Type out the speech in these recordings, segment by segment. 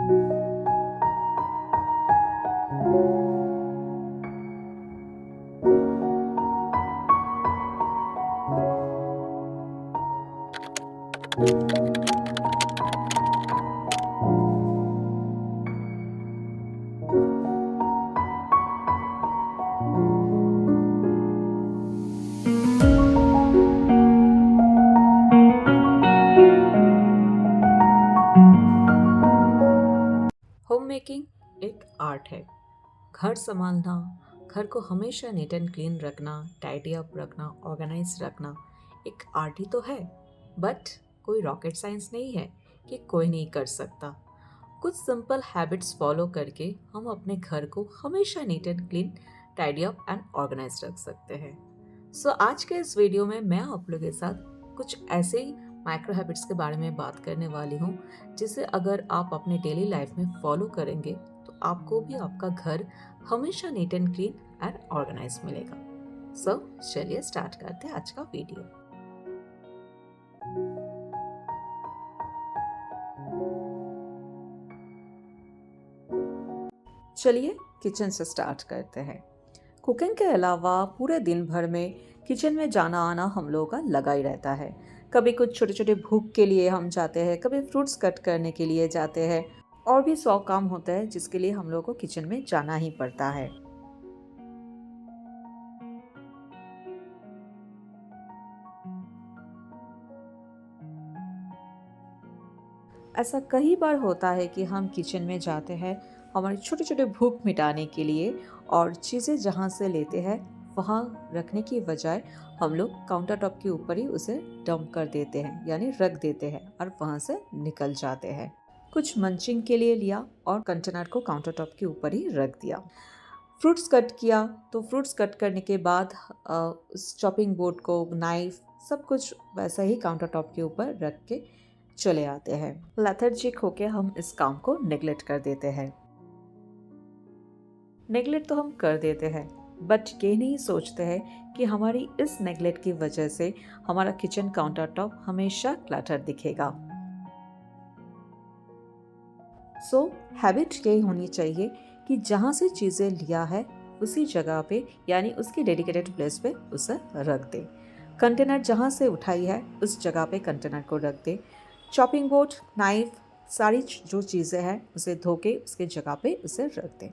Home making एक art है। घर संभालना, घर को हमेशा नीट एंड क्लीन रखना, टाइडी अप रखना, ऑर्गेनाइज रखना एक आर्ट ही तो है। बट कोई रॉकेट साइंस नहीं है कि कोई नहीं कर सकता। कुछ सिंपल हैबिट्स फॉलो करके हम अपने घर को हमेशा neat and clean, tidy up and organise रख सकते हैं। सो आज के इस वीडियो में मैं आप लोगों के साथ कुछ ऐसे ही माइक्रो हैबिट्स के बारे में बात करने वाली हूँ, जिसे अगर आप अपने डेली लाइफ में फॉलो करेंगे तो आपको भी आपका घर हमेशा neat and clean and organise मिलेगा। सो चलिए स्टार्ट करते हैं आज का वीडियो। चलिए किचन से स्टार्ट करते हैं। कुकिंग के अलावा पूरे दिन भर में किचन में जाना आना हम लोगों का लगा ही रहता है। कभी कुछ छोटे छोटे भूख के लिए हम जाते हैं, कभी फ्रूट्स कट करने के लिए जाते हैं, और भी 100 काम होता है जिसके लिए हम लोगों को किचन में जाना ही पड़ता है। ऐसा कई बार होता है कि हम किचन में जाते हैं हमारे छोटे छोटे भूख मिटाने के लिए, और चीज़ें जहाँ से लेते हैं वहाँ रखने की बजाय हम लोग काउंटर टॉप के ऊपर ही उसे डंप कर देते हैं, यानी रख देते हैं और वहाँ से निकल जाते हैं। कुछ मंचिंग के लिए लिया और कंटेनर को काउंटर टॉप के ऊपर ही रख दिया। फ्रूट्स कट किया तो फ्रूट्स कट करने के बाद उस चॉपिंग बोर्ड को, नाइफ, सब कुछ वैसा ही काउंटर टॉप के ऊपर रख के चले आते हैं। लेथर्जिक होके हम इस काम को नेग्लेक्ट कर देते हैं। नेग्लेक्ट तो हम कर देते हैं, बट ये नहीं सोचते हैं कि हमारी इस नेग्लेक्ट की वजह से हमारा किचन काउंटर टॉप हमेशा क्लटर दिखेगा। सो हैबिट यही होनी चाहिए कि जहाँ से चीज़ें लिया है उसी जगह पे, यानी उसकी डेडिकेटेड प्लेस पे उसे रख दे। कंटेनर जहाँ से उठाई है उस जगह पे कंटेनर को रख दे। चॉपिंग बोर्ड, नाइफ, सारी जो चीज़ें हैं उसे धो के उसके जगह पे उसे रख दें।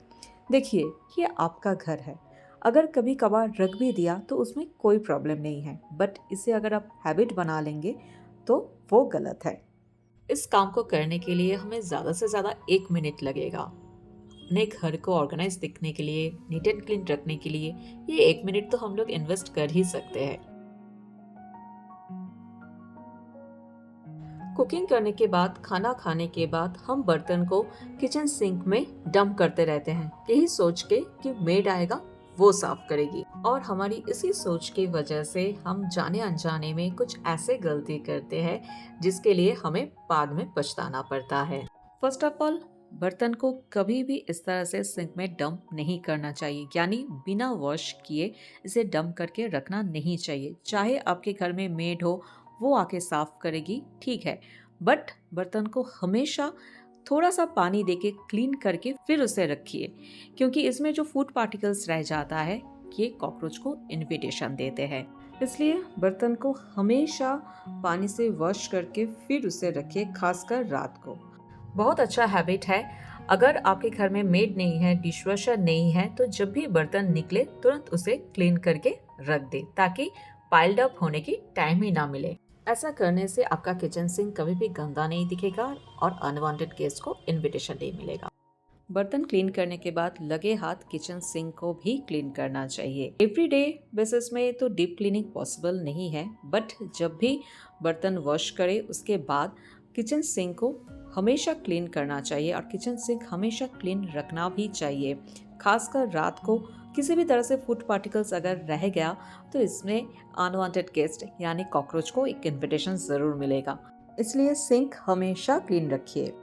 देखिए, ये आपका घर है। अगर कभी कभार रख भी दिया तो उसमें कोई प्रॉब्लम नहीं है, बट इसे अगर आप हैबिट बना लेंगे तो वो गलत है। इस काम को करने के लिए हमें ज़्यादा से ज़्यादा 1 मिनट लगेगा। अपने घर को ऑर्गेनाइज दिखने के लिए, नीट एंड क्लीन रखने के लिए ये 1 मिनट तो हम लोग इन्वेस्ट कर ही सकते हैं। कुकिंग करने के बाद, खाना खाने के बाद हम बर्तन को किचन सिंक में डंप करते रहते हैं, यही सोच के कि मेड आएगा वो साफ करेगी। और हमारी इसी सोच की वजह से हम जाने अनजाने में कुछ ऐसे गलती करते हैं जिसके लिए हमें बाद में पछताना पड़ता है। फर्स्ट ऑफ ऑल, बर्तन को कभी भी इस तरह से सिंक में डंप नहीं करना चाहिए, यानी बिना वॉश किए इसे डंप करके रखना नहीं चाहिए। चाहे आपके घर में मेड हो, वो आके साफ करेगी, ठीक है, बट बर्तन को हमेशा थोड़ा सा पानी देके क्लीन करके फिर उसे रखिए, क्योंकि इसमें जो फूड पार्टिकल्स रह जाता है ये कॉकरोच को इनविटेशन देते हैं। इसलिए बर्तन को हमेशा पानी से वॉश करके फिर उसे रखिए, खासकर रात को। बहुत अच्छा हैबिट है। अगर आपके घर में मेड नहीं है, डिशवॉशर नहीं है, तो जब भी बर्तन निकले तुरंत उसे क्लीन करके रख दे, ताकि पाइल्ड अप होने की टाइम ही ना मिले। ऐसा करने से आपका किचन सिंक कभी भी गंदा नहीं दिखेगा और अनवांटेड गेस्ट को इनविटेशन नहीं मिलेगा। बर्तन क्लीन करने के बाद लगे हाथ किचन सिंक को भी क्लीन करना चाहिए। एवरीडे बेसिस में तो डीप क्लीनिंग पॉसिबल नहीं है, बट जब भी बर्तन वॉश करें उसके बाद किचन सिंक को हमेशा क्लीन करना चाहिए, और किचन सिंक हमेशा क्लीन रखना भी चाहिए। खासकर रात को किसी भी तरह से फूड पार्टिकल्स अगर रह गया तो इसमें अनवांटेड गेस्ट यानी कॉकरोच को एक इन्विटेशन ज़रूर मिलेगा। इसलिए सिंक हमेशा क्लीन रखिए।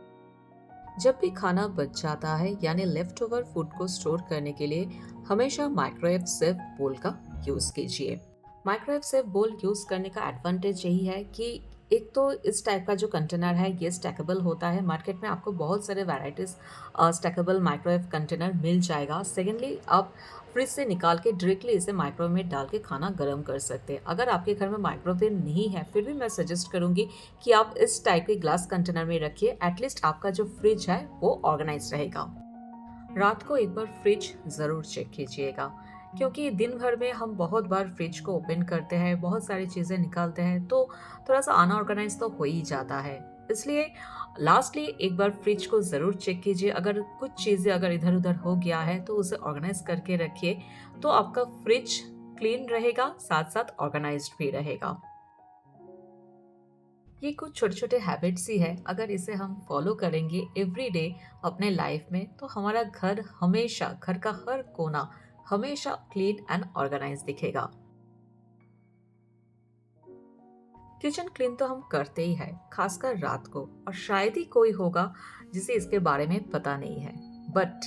जब भी खाना बच जाता है, यानी लेफ्ट ओवर फूड को स्टोर करने के लिए हमेशा माइक्रोवेव सेफ बोल का यूज़ कीजिए। माइक्रोवेव सेफ बोल यूज़ करने का एडवांटेज यही है कि एक तो इस टाइप का जो कंटेनर है ये स्टैकेबल होता है। मार्केट में आपको बहुत सारे वैराइटीज़ स्टैकेबल माइक्रोवेव कंटेनर मिल जाएगा। सेकेंडली, आप फ्रिज से निकाल के डायरेक्टली इसे माइक्रोवेव में डाल के खाना गर्म कर सकते हैं। अगर आपके घर में माइक्रोवेव नहीं है फिर भी मैं सजेस्ट करूँगी कि आप इस टाइप के ग्लास कंटेनर में रखिए। एटलीस्ट आपका जो फ्रिज है वो ऑर्गेनाइज रहेगा। रात को एक बार फ्रिज ज़रूर चेक कीजिएगा, क्योंकि दिन भर में हम बहुत बार फ्रिज को ओपन करते हैं, बहुत सारी चीज़ें निकालते हैं, तो थोड़ा सा अनऑर्गेनाइज तो हो ही जाता है। इसलिए लास्टली एक बार फ्रिज को ज़रूर चेक कीजिए। अगर कुछ चीज़ें अगर इधर उधर हो गया है तो उसे ऑर्गेनाइज करके रखिए, तो आपका फ्रिज क्लीन रहेगा, साथ साथ ऑर्गेनाइज्ड भी रहेगा। ये कुछ छोटे छोटे हैबिट्स ही है, अगर इसे हम फॉलो करेंगे एवरीडे अपने लाइफ में, तो हमारा घर हमेशा, घर का हर कोना हमेशा क्लीन एंड ऑर्गेनाइज दिखेगा। किचन क्लीन तो हम करते ही हैं, खासकर रात को, और शायद ही कोई होगा जिसे इसके बारे में पता नहीं है। बट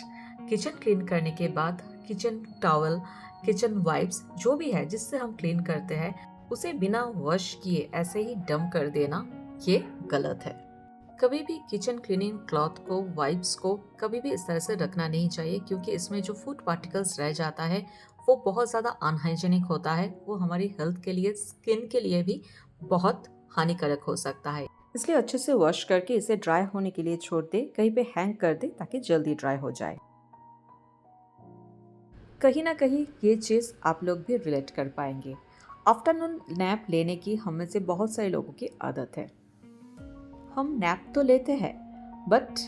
किचन क्लीन करने के बाद किचन टॉवल, किचन वाइप्स जो भी है जिससे हम क्लीन करते हैं, उसे बिना वॉश किए ऐसे ही डंप कर देना, ये गलत है। कभी भी किचन क्लीनिंग क्लॉथ को, वाइप्स को कभी भी इस तरह से रखना नहीं चाहिए, क्योंकि इसमें जो फूड पार्टिकल्स रह जाता है वो बहुत ज़्यादा अनहाइजेनिक होता है। वो हमारी हेल्थ के लिए, स्किन के लिए भी बहुत हानिकारक हो सकता है। इसलिए अच्छे से वॉश करके इसे ड्राई होने के लिए छोड़ दे, कहीं पे हैंग कर दे ताकि जल्दी ड्राई हो जाए। कहीं ना कहीं ये चीज़ आप लोग भी रिलेट कर पाएंगे। आफ्टरनून नैप लेने की हम में से बहुत सारे लोगों की आदत है। हम नैप तो लेते हैं, बट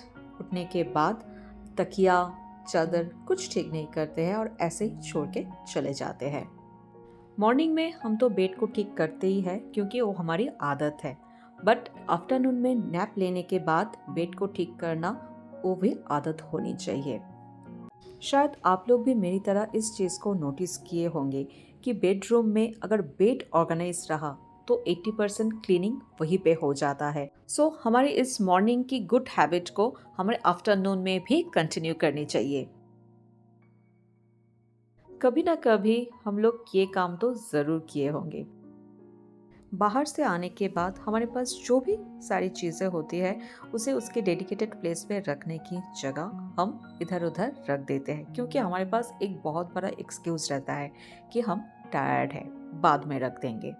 उठने के बाद तकिया, चादर कुछ ठीक नहीं करते हैं और ऐसे ही छोड़ के चले जाते हैं। मॉर्निंग में हम तो बेड को ठीक करते ही है, क्योंकि वो हमारी आदत है। बट आफ्टरनून में नैप लेने के बाद बेड को ठीक करना, वो भी आदत होनी चाहिए। शायद आप लोग भी मेरी तरह इस चीज़ को नोटिस किए होंगे कि बेडरूम में अगर बेड ऑर्गेनाइज रहा तो 80% क्लीनिंग वहीं पे हो जाता है। सो हमारी इस मॉर्निंग की गुड हैबिट को हमें आफ्टरनून में भी कंटिन्यू करनी चाहिए। कभी ना कभी हम लोग ये काम तो ज़रूर किए होंगे। बाहर से आने के बाद हमारे पास जो भी सारी चीज़ें होती है, उसे उसके डेडिकेटेड प्लेस पे रखने की जगह हम इधर उधर रख देते हैं, क्योंकि हमारे पास एक बहुत बड़ा एक्सक्यूज़ रहता है कि हम टायर्ड हैं, बाद में रख देंगे।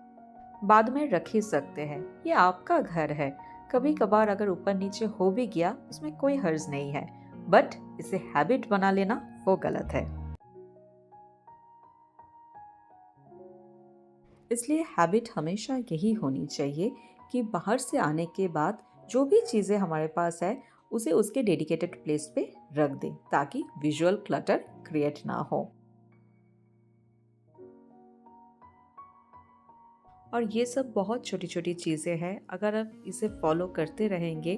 बाद में रख ही सकते हैं, ये आपका घर है। कभी कभार अगर ऊपर नीचे हो भी गया उसमें कोई हर्ज नहीं है, बट इसे हैबिट बना लेना वो गलत है। इसलिए हैबिट हमेशा यही होनी चाहिए कि बाहर से आने के बाद जो भी चीज़ें हमारे पास है उसे उसके डेडिकेटेड प्लेस पे रख दें, ताकि विजुअल क्लटर क्रिएट ना हो। और ये सब बहुत छोटी छोटी चीज़ें हैं, अगर आप इसे फॉलो करते रहेंगे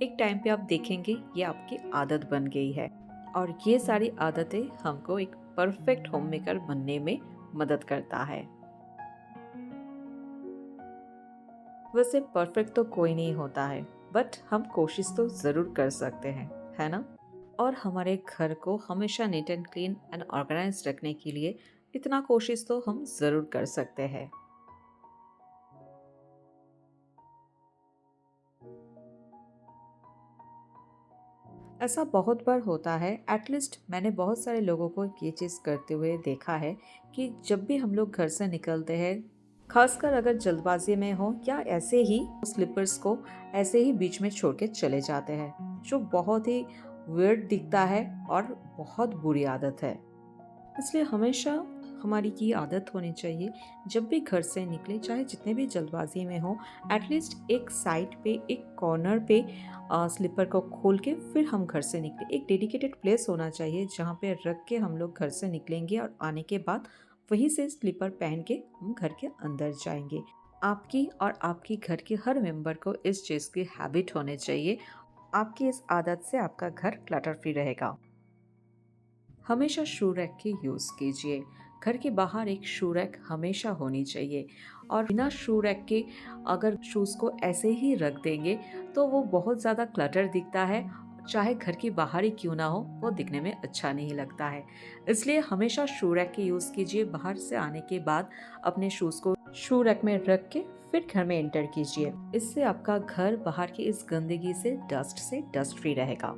एक टाइम पे आप देखेंगे ये आपकी आदत बन गई है। और ये सारी आदतें हमको एक परफेक्ट होम मेकर बनने में मदद करता है। वैसे परफेक्ट तो कोई नहीं होता है, बट हम कोशिश तो ज़रूर कर सकते हैं, है ना? और हमारे घर को हमेशा neat and clean and organise रखने के लिए इतना कोशिश तो हम ज़रूर कर सकते हैं। ऐसा बहुत बार होता है, एटलीस्ट मैंने बहुत सारे लोगों को ये चीज़ करते हुए देखा है कि जब भी हम लोग घर से निकलते हैं, खासकर अगर जल्दबाजी में हो या ऐसे ही स्लीपर्स को ऐसे ही बीच में छोड़ के चले जाते हैं, जो बहुत ही वियर्ड दिखता है और बहुत बुरी आदत है। इसलिए हमेशा हमारी ये आदत होनी चाहिए, जब भी घर से निकले चाहे जितने भी जल्दबाजी में हो, एटलीस्ट एक साइड पे, एक कॉर्नर पे स्लीपर को खोल के फिर हम घर से निकले। एक डेडिकेटेड प्लेस होना चाहिए जहाँ पे रख के हम लोग घर से निकलेंगे और आने के बाद वहीं से स्लीपर पहन के हम घर के अंदर जाएंगे। आपकी और आपकी घर के हर मेंबर को इस चीज़ की हैबिट होनी चाहिए। आपकी इस आदत से आपका घर क्लटर फ्री रहेगा। हमेशा शू रैक की यूज़ कीजिए। घर के बाहर एक शू रैक हमेशा होनी चाहिए, और बिना शू रैक के अगर शूज़ को ऐसे ही रख देंगे तो वो बहुत ज़्यादा क्लटर दिखता है, चाहे घर की बाहर ही क्यों ना हो, वो दिखने में अच्छा नहीं लगता है। इसलिए हमेशा शू रैक की यूज़ कीजिए। बाहर से आने के बाद अपने शूज़ को शू रैक में रख के फिर घर में एंटर कीजिए। इससे आपका घर बाहर की इस गंदगी से डस्ट फ्री रहेगा।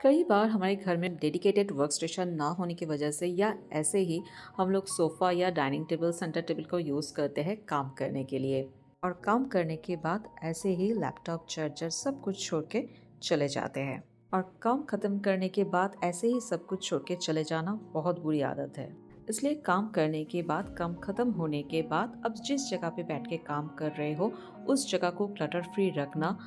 कई बार हमारे घर में डेडिकेटेड वर्क स्टेशन ना होने की वजह से या ऐसे ही हम लोग सोफ़ा या डाइनिंग टेबल, सेंटर टेबल को यूज़ करते हैं काम करने के लिए, और काम करने के बाद ऐसे ही लैपटॉप, चार्जर सब कुछ छोड़ के चले जाते हैं। और काम ख़त्म करने के बाद ऐसे ही सब कुछ छोड़ के चले जाना बहुत बुरी आदत है। इसलिए काम करने के बाद, काम ख़त्म होने के बाद अब जिस जगह पे बैठ के काम कर रहे हो उस जगह को क्लटर फ्री रखना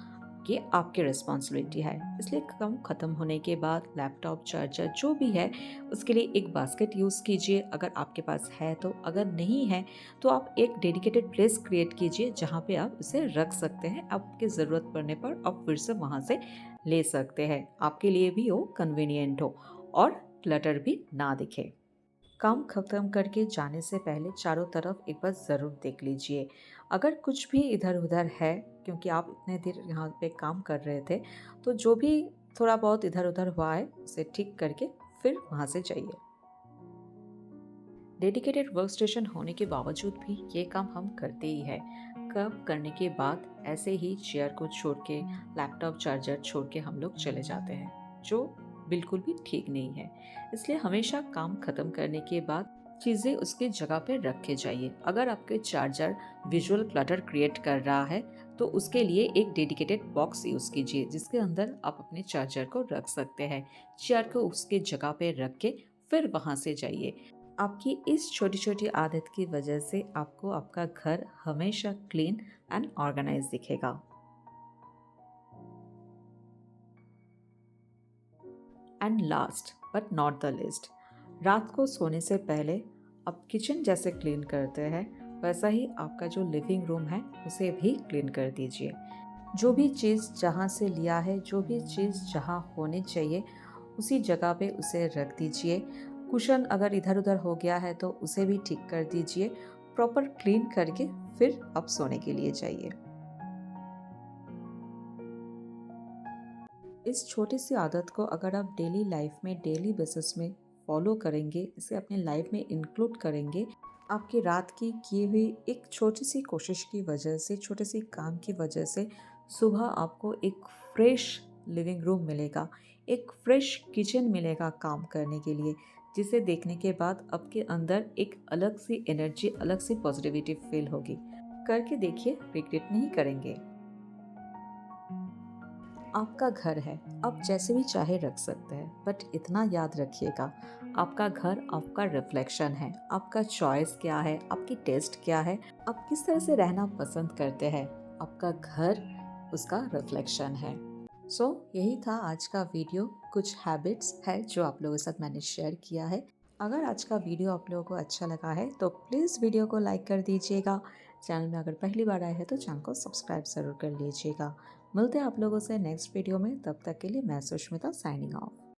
ये आपकी रिस्पॉन्सिबिलिटी है। इसलिए काम ख़त्म होने के बाद लैपटॉप, चार्जर जो भी है उसके लिए एक बास्केट यूज़ कीजिए अगर आपके पास है तो। अगर नहीं है तो आप एक डेडिकेटेड प्लेस क्रिएट कीजिए जहाँ पे आप उसे रख सकते हैं। आपकी ज़रूरत पड़ने पर आप फिर से वहाँ से ले सकते हैं। आपके लिए भी वो कन्वीनियंट हो और क्लटर भी ना दिखे। काम खत्म करके जाने से पहले चारों तरफ एक बार ज़रूर देख लीजिए। अगर कुछ भी इधर उधर है, क्योंकि आप इतने देर यहाँ पे काम कर रहे थे, तो जो भी थोड़ा बहुत इधर उधर हुआ है उसे ठीक करके फिर वहाँ से जाइए। डेडिकेटेड वर्क स्टेशन होने के बावजूद भी ये काम हम करते ही है। काम करने के बाद ऐसे ही चेयर को छोड़ के, लैपटॉप, चार्जर छोड़ के हम लोग चले जाते हैं, जो बिल्कुल भी ठीक नहीं है। इसलिए हमेशा काम खत्म करने के बाद चीज़ें उसकी जगह पे रख के जाइए। अगर आपके चार्जर विजुअल क्लटर क्रिएट कर रहा है तो उसके लिए एक डेडिकेटेड बॉक्स यूज़ कीजिए जिसके अंदर आप अपने चार्जर को रख सकते हैं। चेयर को उसके जगह पे रख के फिर वहाँ से जाइए। आपकी इस छोटी छोटी आदत की वजह से आपको आपका घर हमेशा क्लीन एंड ऑर्गेनाइज दिखेगा। And last but not the list, रात को सोने से पहले आप किचन जैसे क्लीन करते हैं वैसा ही आपका जो लिविंग रूम है उसे भी क्लीन कर दीजिए। जो भी चीज़ जहाँ से लिया है, जो भी चीज़ जहाँ होनी चाहिए उसी जगह पे उसे रख दीजिए। कुशन अगर इधर उधर हो गया है तो उसे भी ठीक कर दीजिए। प्रॉपर क्लीन करके फिर आप सोने के लिए जाइए। इस छोटी सी आदत को अगर आप डेली लाइफ में, डेली बेसिस में फॉलो करेंगे, इसे अपने लाइफ में इंक्लूड करेंगे, आपकी रात की किए हुई एक छोटी सी कोशिश की वजह से, छोटे सी काम की वजह से सुबह आपको एक फ्रेश लिविंग रूम मिलेगा, एक फ्रेश किचन मिलेगा काम करने के लिए, जिसे देखने के बाद आपके अंदर एक अलग सी एनर्जी, अलग सी पॉजिटिविटी फील होगी। करके देखिए, रिग्रेट नहीं करेंगे। आपका घर है, आप जैसे भी चाहे रख सकते हैं, बट इतना याद रखिएगा, आपका घर आपका रिफ्लेक्शन है। आपका चॉइस क्या है, आपकी टेस्ट क्या है, आप किस तरह से रहना पसंद करते हैं, आपका घर उसका रिफ्लेक्शन है। यही था आज का वीडियो। कुछ हैबिट्स है जो आप लोगों के साथ मैंने शेयर किया है। अगर आज का वीडियो आप लोगों को अच्छा लगा है तो प्लीज़ वीडियो को लाइक कर दीजिएगा। चैनल में अगर पहली बार आए हैं तो चैनल को सब्सक्राइब ज़रूर कर लीजिएगा। मिलते हैं आप लोगों से नेक्स्ट वीडियो में। तब तक के लिए मैं सुष्मिता, साइनिंग ऑफ।